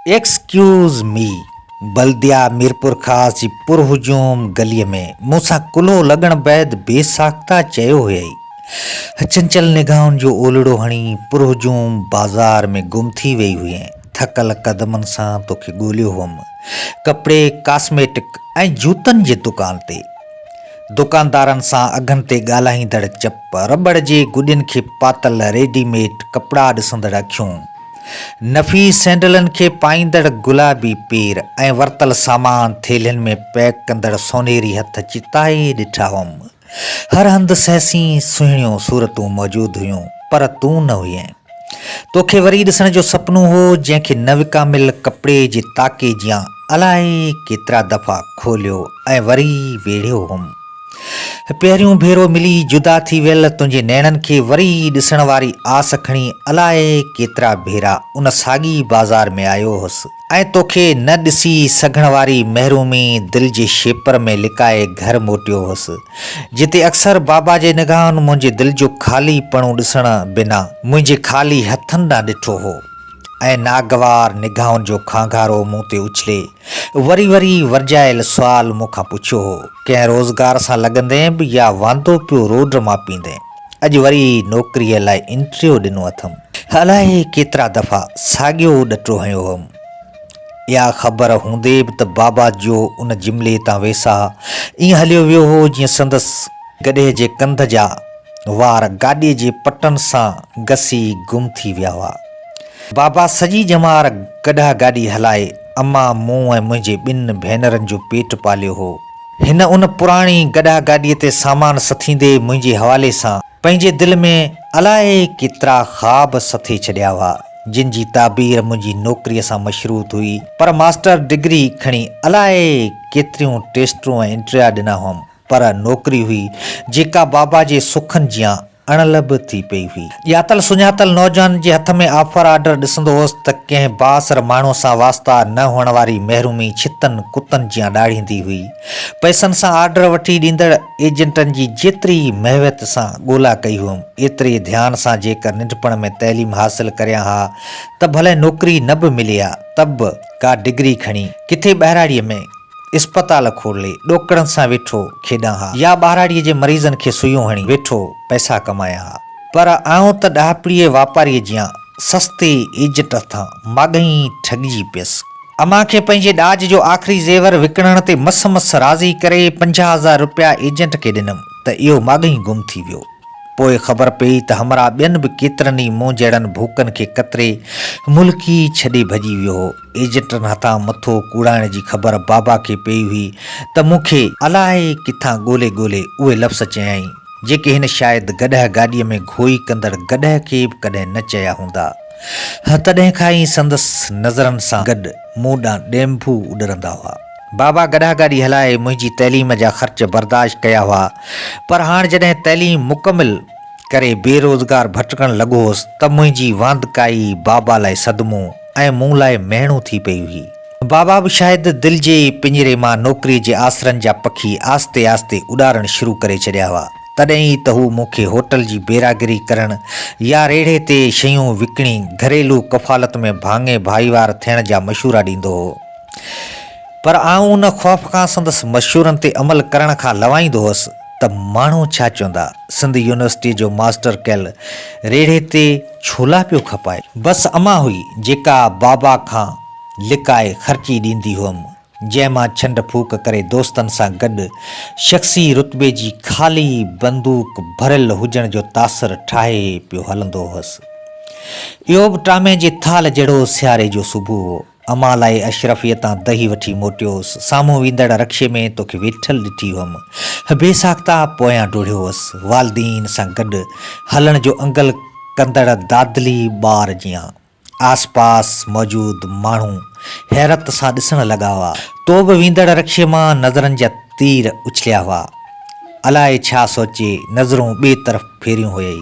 Excuse me, बल्दिया मीरपुर ख़ास जी पुरहुजूम गलीअ में मूंसां कुल्हो लॻण बैदि बेसाख्ता चयो हुयई। चंचल निगाहुनि जो ओलड़ो हणी पुरहुजूम बाज़ार में गुम थी वई हुई। थकल कदमनि सां तोखे ॻोल्हियो हुअमि कपिड़े कॉस्मेटिक ऐं जूतनि जे दुकान ते। दुकानदारनि सां अघनि ते ॻाल्हाईंदड़ चप, रबड़ जे गुॾियुनि खे पातल रेडीमेड कपिड़ा ॾिसंदड़ अखियूं, नफ़ीस सैंडलनि खे पाईंदड़ गुलाबी पेर ऐं वरतल सामान थेलियुनि में पैक कंदड़ सोनेरी हथ चिताए ॾिठा हुअमि। हर हंधि सहसी सुहिणियूं सूरतूं मौजूदु हुयूं, पर तूं न हुईं। तोखे वरी ॾिसण जो सपनो हो, जंहिंखे न विकामिल कपिड़े जे ताके जियां अलाए केतिरा दफ़ा खोलियो ऐं वरी वेढ़ियो हुअमि। पहिरियों भेरो मिली जुदा थी वियल तुंहिंजे नैणनि खे वरी ॾिसण वारी आस खणी अलाए केतिरा भेरा उन साॻी बाज़ार में आयो हुअसि ऐं तोखे न ॾिसी सघण वारी महरूमी दिलि जे शेपर में लिकाए घर मोटियो हुअसि, जिते अक्सर बाबा जे निगाहनि मुंहिंजे दिलि जो ख़ालीपणो ॾिसण बिना मुंहिंजे ख़ाली हथनि ॾांहुं ॾिठो हो ऐं नागवार निगाहुनि जो खांगारो मूं ते उछले वरी वरी वर्जायल सुवाल मूंखां पुछियो हो, कंहिं रोज़गार सां लॻंदे बि या वांदो पियो रोड मां पींदे। अॼु वरी नौकरीअ लाइ इंटरव्यू ॾिनो अथमि। अलाए केतिरा दफ़ा साॻियो ॾटो हयो हुअमि। इहा ख़बर हूंदे बि त बाबा जो उन जिमले तां वेसा ईअं हलियो वियो हो जीअं संदसि गॾे जे कंध जा वार गाॾीअ जे पटनि सां घसी गुम थी विया हुआ। बाबा सॼी जमार गॾा गाॾी हलाए अम्मा मूं ऐं मुंहिंजे ॿिनि भेनरनि जो पेट पालियो हो। हिन उन पुराणी गॾा गाॾीअ ते सामान सथींदे मुंहिंजे हवाले सां पंहिंजे दिलि में अलाए केतिरा ख़्वाब सथे छॾिया हुआ, जिन जी ताबीर मुंहिंजी नौकरीअ सां मशरूत हुई। पर मास्टर डिग्री खणी अलाए केतिरियूं टेस्टूं ऐं इंटरव्यू ॾिना हुअमि, पर नौकरी हुई जेका बाबा जे सुखनि जियां अणलब थी पई हुई। ॼातल सुञातल नौजवान जे हथ में ऑफर आर्डर ॾिसंदो हुअसि त कंहिं बासर माण्हूअ सां वास्ता न हुअण वारी महरूमी छितनि कुतनि जियां ॾाढ़ींदी हुई। पैसनि सां आर्डर वठी ॾींदड़ एजेंटनि जी जेतिरी महवत सां ॻोल्हा कई हुअमि, एतिरे ध्यान सां जेकर नंढपण में तइलीम हासिल करियां हा त भले नौकरी न बि मिले हा त बि का डिग्री खणी किथे ॿाहिराड़ीअ में इस्पताल खोले ॾोकड़नि सां वेठो खेॾां हा, या ॿाहिराड़ीअ जे मरीज़नि खे सुयूं हणी वेठो पैसा कमाया हा। पर आऊं त ॾाहपड़ीअ वापारीअ जियां सस्ते एजेंट हथां माॻई ठॻिजी पियसि। अमां खे पंहिंजे ॾाज जो आख़िरी ज़ेवर विकिणण ते मस मस राज़ी करे 50,000 रुपया एजेंट खे ॾिनमि त इहो माॻई गुम थी वियो। पोइ ख़बर पई त हमरा ॿियनि बि केतिरनि ई मूं जहिड़नि भूकनि खे कतरे मुल्की छॾे भॼी वियो हो। एजेंटनि हथां मथो कूड़ाइण जी ख़बर बाबा खे पई हुई त मूंखे अलाए किथां ॻोल्हे ॻोल्हे उहे लफ़्ज़ चयाईं जेके हिन शायदि गॾह गाॾीअ में घोई कंदड़ गॾह खे बि कॾहिं न चया हूंदा। तॾहिं खां ई संदसि नज़रनि सां गॾु मूं ॾांहुं ॾेंभू उॾरंदा हुआ। बाबा गॾा गाॾी हलाए मुंहिंजी तइलीम जा ख़र्च बर्दाश्त कया हुआ, पर हाणे जॾहिं तइलीम मुकमिल करे बेरोज़गार भटकण लॻो हुअसि त मुंहिंजी वांदकाई बाबा लाइ सदमो ऐं मूं लाइ महणो थी पई हुई। बाबा बि शायदि दिलि जे पिंजरे मां नौकरीअ जे आसरनि जा पखी आस्ते आस्ते उॾारण शुरू करे छॾिया हुआ। तॾहिं ई त हू मूंखे होटल जी बेरागिरी करण या रेढ़े ते शयूं विकिणी घरेलू कफ़ालत में भाङे भाईवार थियण जा मशूरा ॾींदो हो। पर आऊं उन ख़ौफ़ खां संदसि मशूरनि ते अमल करण खां लवाईंदो हुअसि त माण्हू छा चवंदा, सिंध यूनिवर्सिटी जो मास्टर कयल रेढ़े ते छोला पियो खपाए। बसि अम्मा हुई जेका बाबा खां लिकाए ख़र्ची ॾींदी हुअमि, जंहिंमां छंड फूक करे दोस्तनि सां गॾु शख़्सी रुतबे जी ख़ाली बंदूक भरियल हुजण जो तासर ठाहे पियो हलंदो हुअसि। इहो बि टामे जे थाल जहिड़ो सियारे जो सुबुह हो। अम्मा लाइ अशरफीअ तां दही वठी मोटियो हुअसि। साम्हूं वेंदड़ रक्शे में तोखे वेठल ॾिठी हुअमि। बेसाख्ता पोयां डोड़ियो हुअसि, वालदीन सां गॾु हलण जो अंगल कंदड़ दादली ॿार जियां। आस पास मौजूदु माण्हू हैरत सां ॾिसण लॻा हुआ। तो बि वेंदड़ रक्शे मां नज़रनि जा तीर उछलिया हुआ। अलाए छा सोचे नज़रूं ॿिए तरफ़ फेरियूं हुयई।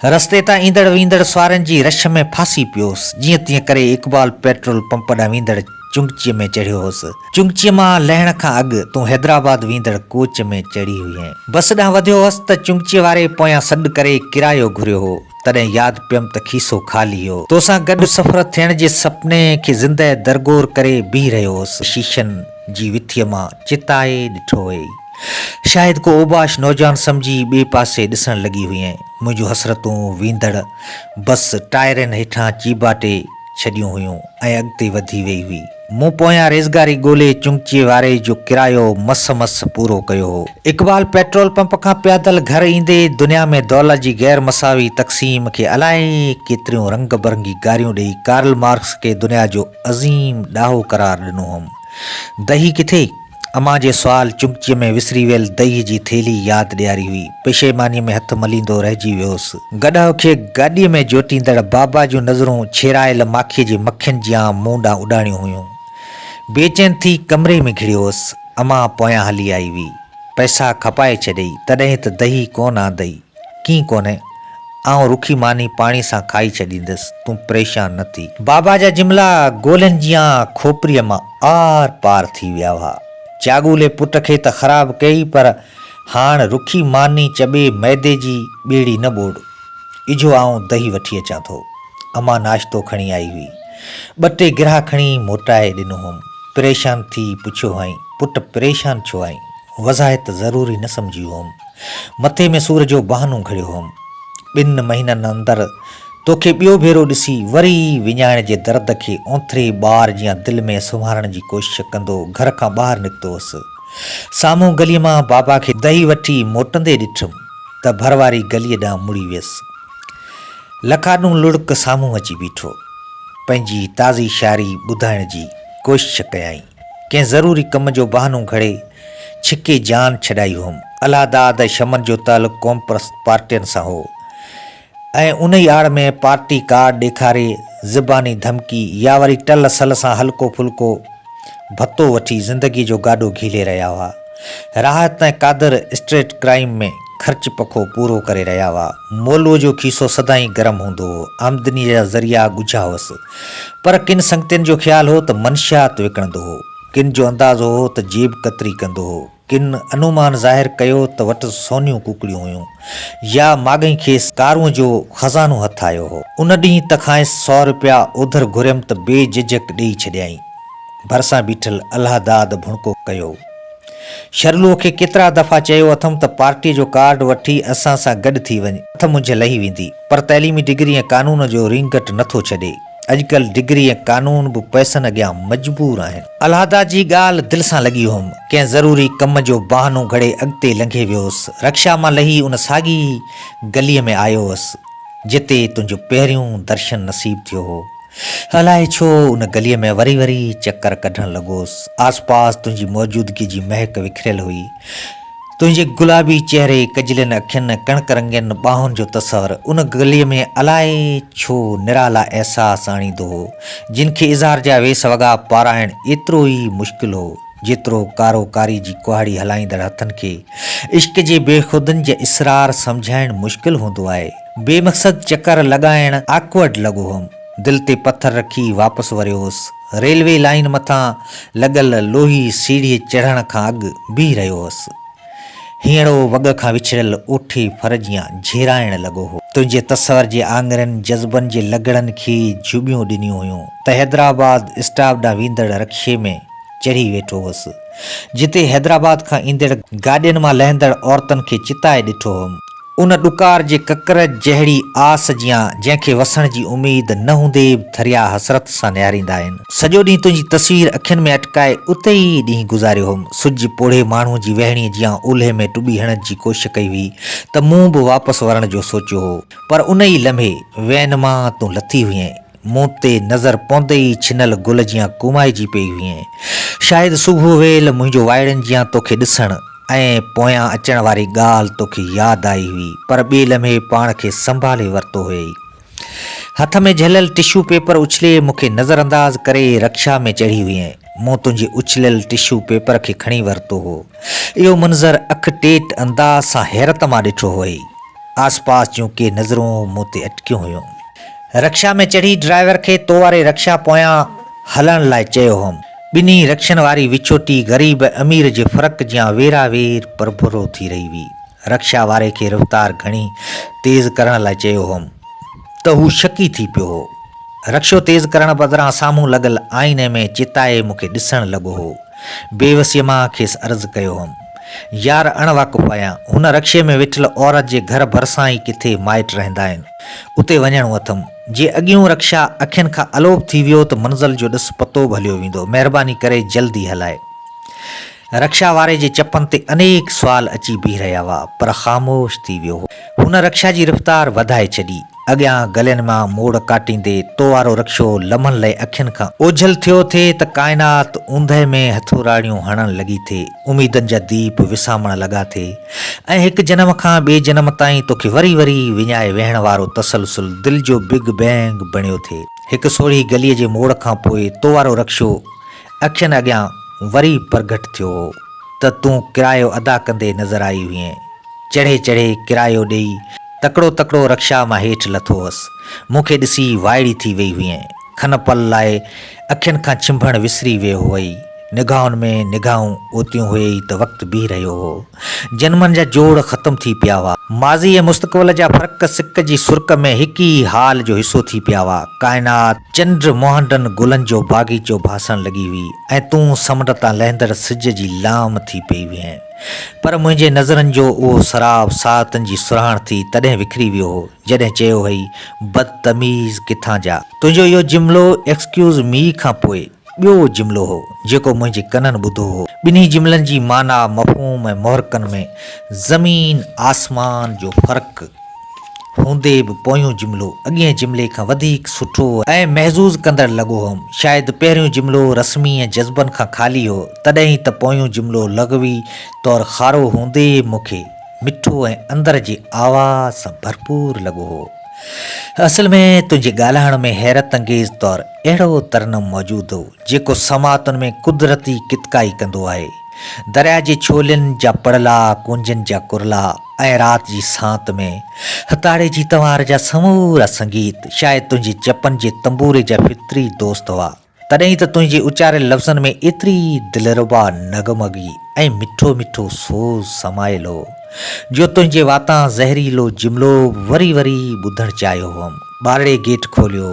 रस्ते तां ईंदड़ वेंदड़ सुवारनि जी रश में फासी पियोसि। जीअं तीअं करे इक़बाल पेट्रोल पंप ॾांहुं वेंदड़ चुंगचीअ में चढ़ियो हुअसि। चुंगचीअ मां लहण खां अॻु तूं हैदराबाद वेंदड़ कोच में चढ़ी हुई। बस ॾांहुं वधियो हुअसि त चुंगचीअ वारे पोयां सॾु करे किरायो घुरियो हो। तॾहिं यादि पियमि त खीसो ख़ाली हो। तोसां गॾु सफ़र थियण जे सपने खे ज़िंदह दरगोर करे बीह रहियो हुअसि। शीशनि जी विथीअ मां चिताए ॾिठो हुई। शायदि को ओबाश नौजवान सम्झी ॿिए पासे ॾिसण लॻी हुई। मुंहिंजूं हसरतूं वींदड़ बस टायरनि हेठां चीबाटे छॾियूं हुयूं ऐं अॻिते वधी वई हुई। मूं पोयां रेज़गारी ॻोल्हे चुंगचीअ वारे जो किरायो मस मस पूरो कयो हो। इक़बाल पेट्रोल पंप खां पैदल घर ईंदे दुनिया में दौलत जी गैर मसावी तक़सीम खे अलाए केतिरियूं रंग बरंगी गारियूं ॾेई कार्ल मार्क्स खे दुनिया जो अज़ीम ॾाहो करार ॾिनो हुअमि। दही किथे? अमां जे सुवाल चुंगचीअ में विसरी वियल दही जी थेली यादि ॾियारी हुई। पेशेमानीअ में हथु मलींदो रहिजी वियोसि। गॾह खे गाॾीअ में जोटींदड़ बाबा जूं नज़रूं छेरायल माखीअ जे मखियुनि जियां मूं ॾांहुं उॾाणियूं हुयूं। बेचैन थी कमरे में घिड़ियो हुअसि। अमां पोयां हली आई हुई, पैसा खपाए छॾई। तॾहिं त दही कोन आंदई। कीअं कोन्हे? आउं रुखी मानी पाणी सां खाई छॾींदुसि, तूं परेशान न थी। बाबा जा जिमला गोलनि जियां खोपरीअ मां आर पार थी विया हुआ। चागूले पुट खे त ख़राबु कई, पर हाणे रुखी मानी चॿे मैदे जी ॿेड़ी न ॿोड़। इझो आउं दही वठी अचां थो। अमां नाश्तो खणी आई हुई। 2 टे गिरहा खणी मोटाए ॾिनो हुअमि। परेशान थी पुछियो हुअईं, पुट परेशान छो आहीं? वज़ाहत ज़रूरी न सम्झी हुअमि। मथे में सूर जो बहानो खणियो हुअमि। 2 महीननि अंदरि तोखे ॿियो भेरो ॾिसी वरी विञाइण जे दर्द खे ओंथरे ॿार जियां दिलि में संभालण जी कोशिशि कंदो घर खां ॿाहिरि निकितो हुअसि। साम्हूं गलीअ मां बाबा खे दही वठी मोटंदे ॾिठुमि त भरवारी गलीअ ॾांहुं मुड़ी वियसि। लखाॾूं लुढ़क साम्हूं अची बीठो। पंहिंजी ताज़ी शाइरी ॿुधाइण जी कोशिशि कयाई। कंहिं ज़रूरी कम जो बहानो घड़े छिके जान छॾाई हुअमि। अलाहदाद ऐं शमन जो तालुक़ु कॉमप्रस्त पार्टियुनि सां हो ऐं उन ई आड़ में पार्टी कार्ड ॾेखारे ज़बानी धमकी या वरी टल सल सां हल्को फुल्को भतो वठी ज़िंदगीअ जो गाॾो घीले रहिया हुआ। राहत ऐं कादर स्ट्रेट क्राइम में ख़र्च पखो पूरो करे रहिया हुआ। मोलूअ जो खीसो सदाईं गरम हूंदो हो। आमदनी जा ज़रिया ॻुझा हुअसि, पर किन संगतियुनि जो ख़्यालु हो त मनशियात विकिणंदो हो, किन जो अंदाज़ो हो त जेब कतरी कंदो हो, किन अनुमान ज़ाहिर कयो त वटि सोनियूं कुकड़ियूं हुयूं या माॻई खेसि कारूअ जो ख़ज़ानो हथु आयो हो। उन ॾींहुं त खांइसि 100 रुपया उधर घुरियमि त बेझिझक ॾेई छॾियईं। भरिसां बीठल अलाहदाद भुणको कयो। शरलूअ खे केतिरा दफ़ा चयो अथमि त पार्टीअ जो कार्ड वठी असां सां गॾु थी वञे, हथ मुंझ लही वेंदी, पर तइलीमी डिग्री ऐं कानून जो रिंगट नथो छॾे। अॼुकल्ह डिग्री ऐं कानून बि पैसनि अॻियां मजबूर आहिनि। अलाहदाद जी ॻाल्हि दिलि सां लॻी हुअमि। कंहिं ज़रूरी कम जो बहानो घड़े अॻिते लंघे वियो हुअसि। रक्षा मां लही उन साॻी गलीअ में आयो हुअसि जिते तुंहिंजो पहिरियों दर्शन नसीब थियो हो। अलाए छो उन गलीअ में वरी वरी चकर कढणु लॻोसि। आस पास तुंहिंजी मौजूदगी जी महक विखरियल हुई। तुंहिंजे गुलाबी चेहरे, कजलियुनि अखियुनि, कणक रंगनि ॿाहुनि जो तसवर उन गलीअ में अलाए छो निराला अहसास आणींदो हो, जिन खे इज़हार जा वेस वॻा पाराइण एतिरो ई मुश्किल हो जेतिरो कारोकारी जी कुहाड़ी हलाईंदड़ हथनि खे इश्क जे बेख़ुदनि जे इसरार सम्झाइण मुश्किल हूंदो आहे। बेमक़सद चकर लॻाइण आकवर्ड लॻो हुअमि। दिलि ते पथर रखी वापसि वरियो हुअसि। रेलवे लाइन मथां लॻल लोही सीढ़ीअ चढ़ण खां अॻु बीह रहियो हुअसि। हींअरो वॻ खां विछड़ियल ओठे फर जियां झेराइण लॻो हो। तुंहिंजे तसवर जे आङरनि जज़्बनि जे लॻड़नि खे जुबियूं ॾिनियूं हुयूं त हैदराबाद स्टाफ ॾांहुं वेंदड़ रक्शे में चढ़ी वेठो हुअसि, जिते हैदराबाद खां ईंदड़ गाॾियुनि मां लहंदड़ औरतुनि खे चिताए ॾिठो हुअमि। उन ॾुकार जे ककर जहिड़ी आस जियां जंहिंखे वसण जी उमेद न हूंदे बि थरिया हसरत सां निहारींदा आहिनि। सॼो ॾींहुं तुंहिंजी तस्वीर अखियुनि में अटकाए उते ई ॾींहुं गुज़ारियो हुअमि। सुज पोढ़े माण्हूअ जी वहणीअ जियां ओल्हे में टुॿी हणण जी कोशिशि कई हुई त मूं बि वापसि वञण जो सोचियो हो, पर उन ई लम्हे वैन मां तूं लथी हुईं। मूं ते नज़र पवंदे ई छिनल गुल जियां कुमाइजी पई हुईं। शायदि सुबुह वेल मुंहिंजो वाइड़नि जियां तोखे ॾिसणु ऐं पोयां अचण वारी ॻाल्हि तोखे यादि आई हुई, पर ॿिए लम्हे पाण खे संभाले वरितो हुयई। हथ में झलियल टिश्यू पेपर उछले मूंखे नज़रअंदाज़ करे रक्षा में चढ़ी हुई। मूं तुंहिंजे उछलियल टिश्यू पेपर खे खणी वरितो हो। इहो मंज़र अख टेट अंदाज़ सां हैरत मां ॾिठो हुई। आस पास जूं के नज़रूं मूं ते अटकियूं हुयूं। रक्षा में चढ़ी ड्राइवर खे तो वारे रक्षा पोयां हलण लाइ चयो हुअमि। ॿिन्ही रक्षनि वारी विछोटी ग़रीब अमीर जे फ़र्क़ जियां वेरा वेर परभुरो थी रही हुई। रक्षा वारे खे रफ़्तार घणी तेज़ करण लाइ चयो हुअमि। त हू शकी थी पियो हो। रक्शो तेज़ करण बदिरां साम्हूं लॻल आईने में चिताए मूंखे ॾिसण लॻो हो। बेवसीअ मां खेसि अर्ज़ु कयो हुअमि, यार अणवाक़ुफ़ आहियां, हुन रक्शे में वेठल औरत जे घर भरिसां ई किथे माइट रहंदा आहिनि, उते वञणो अथमि। जे अॻियूं रक्षा अखियुनि खां अलोप थी वियो त मंज़िल जो ॾिस पतो बि हलियो वेंदो। महिरबानी करे जल्दी हलाए। रक्षा वारे जे चपनि ते अनेक सुवाल अची बीह रहिया हुआ, पर ख़ामोश थी वियो हो। हुन रक्षा जी रफ़्तार वधाए छॾी। अॻियां गलियुनि मां मोड़ काटींदे तो वारो रक्षो लम्हनि लाइ अखियुनि खां ओझल थियो थे त काइनात ऊंदहि में हथोराड़ियूं हणण लॻी थे, उमीदनि जा दीप विसामण लॻा थे ऐं हिकु जनम खां ॿिए जनम ताईं तोखे वरी वरी विञाए वेहण वारो तसलसुल दिलि जो बिग बैंग बणियो थे। हिकु सोढ़ी गलीअ जे मोड़ खां पोइ तो वारो रक्षो अखियुनि अॻियां वरी प्रगट थियो हो त तूं किरायो अदा कंदे नज़र आई हुईं। चढ़े चढ़े किरायो ॾेई तकिड़ो तकिड़ो रक्षा मां हेठि लथो हुअसि। मूंखे ॾिसी वाइड़ी थी वई हुईं। खन पल लाइ अखियुनि खां चिंभण विसरी वियो हुअई। निगाहुनि में निगाहूं ओतियूं हुयई त वक़्तु बीह रहियो हो। जनमनि जा जोड़ ख़तमु थी पिया हुआ। माज़ी ऐं मुस्तक़बिल जा फ़र्क़ सिक जी सुर्क में हिकु ई हाल जो हिसो थी पिया हुआ। काइनात चंड मोहंडनि गुलनि जो बाग़ीचो भासण लॻी हुई ऐं तूं समुंड तां लहंदड़ सिज जी लाम थी पई हुई। पर मुंहिंजे नज़रनि जो उहो सराब सातनि जी सुराण थी तॾहिं विखरी वियो हो जॾहिं चयो हुई, बदतमीज़ किथां जा। तुंहिंजो इहो जुमिलो एक्सक्यूज़ मी खां पोइ ॿियो जुमिलो हो जेको मुंहिंजे कननि ॿुधो हो। ॿिन्ही जुमिलनि जी माना मफ़हूम ऐं मुहरकनि में ज़मीन आसमान जो फ़र्क़ु हूंदे बि पोयों जुमिलो अॻिएं जुमिले खां वधीक सुठो ऐं महज़ूज़ कंदड़ लॻो हुअमि। शायदि पहिरियों जुमिलो रस्मी ऐं जज़्बनि खां ख़ाली हो, तॾहिं त पोयों जुमिलो लग़वी तौरु खारो हूंदे मूंखे मिठो ऐं अंदर जी आवाज़ सां भरपूर लॻो हो। असल में तुंहिंजे ॻाल्हाइण में हैरत अंगेज़ तौरु अहिड़ो तरनम मौजूदु हो जेको समातुनि में कुदरती कितकाई कंदो आहे। दरिया जे छोलनि जा पड़ला, कुंजनि जा कुरला ऐं राति जी सांत में हताड़े जी तवार जा समूरा संगीत शायदि तुंहिंजे चपनि जे तंबूरे जा फितरी दोस्त हुआ। तॾहिं त तुंहिंजे उचारियल लफ़्ज़नि में एतिरी दिलरुबा नगमगी ऐं मिठो मिठो सोज़ समायल हो जो तुंहिंजे वातां ज़हरीलो जुमिलो वरी वरी ॿुधणु चाहियो हुअमि। ॿारड़े गेट खोलियो,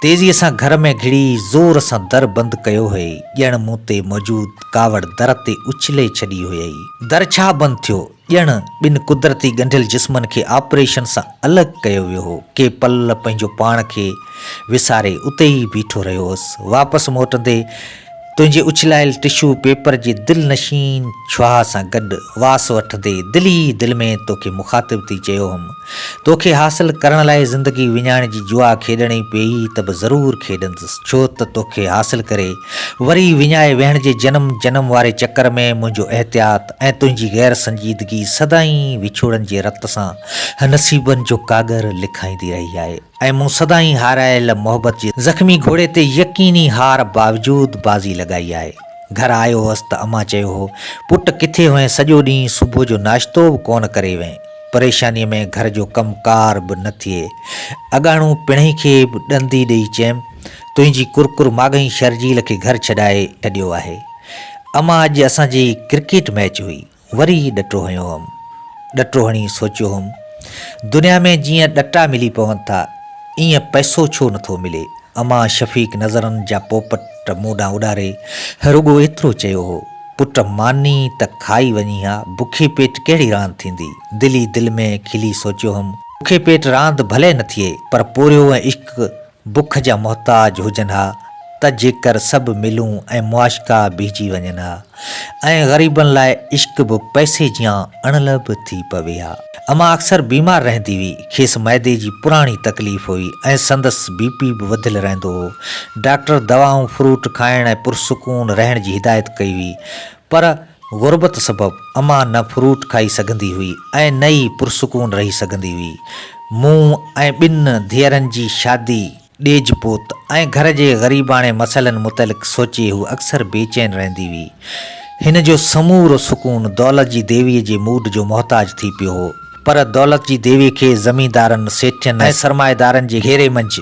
तेज़ीअ सां घर में घिड़ी ज़ोर सां दर बंदि कयो हुई। ॼण मूं ते मौजूदु कावड़ दर ते उछले छॾी हुई। दर छा बंदि थियो, ॼण ॿिनि कुदरती ॻंढियल जिस्मनि खे ऑपरेशन सां अलॻि कयो वियो हो। के पल पंहिंजो पाण खे विसारे उते ई बीठो रहियो हुअसि। वापसि मोटंदे तुंहिंजे उछलायल टिशू पेपर जे दिलि नशीन छुहा सां गॾु वास वठंदे दिली दिलि में तोखे मुखातिब थी चयो हुअमि, तोखे हासिल करण लाइ ज़िंदगी विञाइण जी जुआ खेॾणी पई त बि ज़रूरु खेॾंदुसि, छो त तोखे हासिल करे वरी विञाए वेहण जे जनम जनम वारे चकर में मुंहिंजो एहतियात ऐं तुंहिंजी गैर संजीदगी सदाईं विछोड़नि जे रत सां नसीबनि जो कागर लिखाईंदी रही आहे ऐं मूं सदाईं हारायल मोहबत जे ज़ख़्मी घोड़े ते यकीनी हार बावजूदि बाज़ी लॻाई आहे। घर आयो हुअसि त अम्मा चयो हो, पुट किथे हुए, सॼो ॾींहुं सुबुह जो नाश्तो बि कोन करे वएं। परेशानीअ में घर जो कमकार बि न थिए। अॻाणू पिणई खे बि ॾंदी ॾेई चयमि, तुंहिंजी कुरकुर माॻई शर्जील खे घर छॾाए छॾियो आहे। अम्मा अॼु असांजी क्रिकेट मैच हुई, वरी ॾटो हयो हुअमि। ॾटो हणी सोचियो हुअमि, दुनिया में जीअं ॾटा मिली पवनि था ईअं पैसो छो नथो मिले। अम्मा शफ़ीक नज़रनि जा पोपट मूं ॾांहुं उॾारे रुॻो एतिरो चयो हो, पुट मानी त खाई वञी हा, बुखे पेट कहिड़ी रांदि थींदी। दिली दिलि में खिली सोचियो हुअमि, बुखे पेट रांदि भले न थिए पर पोरियो ऐं इश्क बुख जा मोहताज हुजनि हा त जेकर सभु मिलूं ऐं मुआशिका बीहजी वञनि हा ऐं ग़रीबनि लाइ इश्क बि पैसे जियां अणलभ थी पवे हा। अम्मा अक्सर बीमार रहंदी हुई, खेसि मैदे जी पुराणी तकलीफ़ हुई ऐं संदसि बीपी बि वधियल रहंदो हो। डॉक्टर दवाऊं फ्रूट खाइण ऐं पुरसुकून रहण जी हिदायत कई हुई, पर ग़ुरबत सबबु अम्मा न फ्रूट खाई सघंदी हुई ऐं न ई पुरसुकून रही सघंदी हुई। मूं ऐं ॿिनि धीअरनि जी शादी, ॾेज पोत ऐं घर जे ग़रीबाणे मसइलनि मुतलिक़ सोचे हू अक्सर बेचैन रहंदी हुई। हिन जो समूरो सुकून दौलत जी देवीअ जे मूड जो मोहताज थी पियो हो, पर दौलत जी देवी खे ज़मींदारनि, सेठनि ऐं सरमाएदारनि जे घेरे मंझि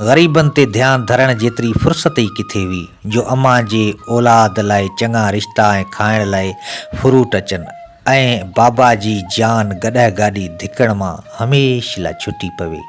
ग़रीबनि ते ध्यानु धरण जेतिरी फ़ुर्सत ई किथे हुई जो अम्मा जे औलाद लाइ चङा रिश्ता ऐं खाइण लाइ फ्रूट अचनि। ऐं बाबा जी जान गॾह गाॾी धिकण मां हमेशह लाइ छुटी पवे।